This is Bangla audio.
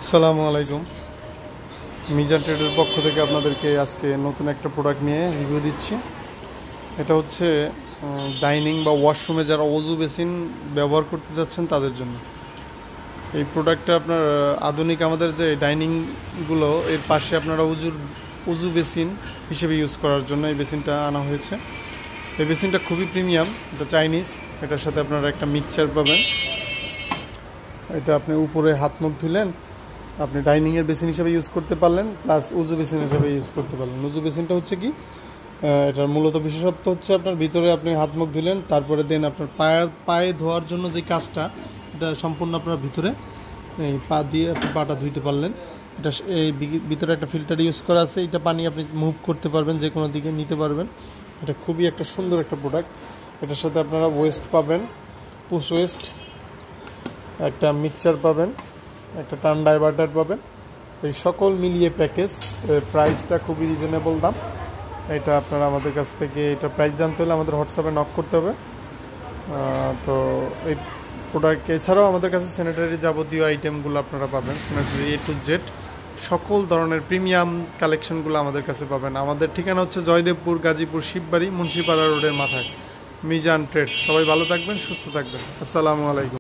আসসালামু আলাইকুম। মিজান ট্রেডের পক্ষ থেকে আপনাদেরকে আজকে নতুন একটা প্রোডাক্ট নিয়ে রিভিউ দিচ্ছি। এটা হচ্ছে ডাইনিং বা ওয়াশরুমে যারা অজু বেসিন ব্যবহার করতে যাচ্ছেন তাদের জন্য এই প্রোডাক্টটা আপনার আধুনিক আমাদের যে ডাইনিংগুলো এর পাশে আপনারা উজু বেসিন হিসেবে ইউজ করার জন্য এই বেসিনটা আনা হয়েছে। এই বেসিনটা খুবই প্রিমিয়াম, এটা চাইনিজ। এটার সাথে আপনারা একটা মিক্সচার পাবেন। এটা আপনি উপরে হাত মুখ ধুলেন, আপনি ডাইনিংয়ের বেসিন হিসেবে ইউজ করতে পারলেন, প্লাস উজু বেসিন হিসেবে ইউজ করতে পারলেন। উজু বেসিনটা হচ্ছে কি, এটার মূলত বিশেষত্ব হচ্ছে আপনার ভিতরে আপনি হাত মুখ ধুলেন, তারপরে দেন আপনার পায়ে ধোয়ার জন্য যে কাজটা, এটা সম্পূর্ণ আপনার ভিতরে এই পা দিয়ে আপনি পাটা ধুইতে পারলেন। এটা এই ভিতরে একটা ফিল্টার ইউজ করা আছে, এটা পানি আপনি মুভ করতে পারবেন, যে কোনো দিকে নিতে পারবেন। এটা খুবই একটা সুন্দর একটা প্রোডাক্ট। এটার সাথে আপনারা ওয়েস্ট পাবেন, পুশ ওয়েস্ট, একটা মিক্সচার পাবেন, একটা টার্ন ডাইভার্টার পাবেন। এই সকল মিলিয়ে প্যাকেজ, প্রাইসটা খুবই রিজনেবল দাম। এটা আপনারা আমাদের কাছ থেকে এটা প্রাইস জানতে হলে আমাদের হোয়াটসঅ্যাপে নক করতে হবে। তো এই প্রোডাক্ট এছাড়াও আমাদের কাছে স্যানিটারি যাবতীয় আইটেমগুলো আপনারা পাবেন, স্যানিটারি A to Z সকল ধরনের প্রিমিয়াম কালেকশনগুলো আমাদের কাছে পাবেন। আমাদের ঠিকানা হচ্ছে জয়দেবপুর, গাজীপুর, শিববাড়ি, মুন্সিপাড়া রোডের মাথায় মিজান ট্রেড। সবাই ভালো থাকবেন, সুস্থ থাকবেন। আসসালামু আলাইকুম।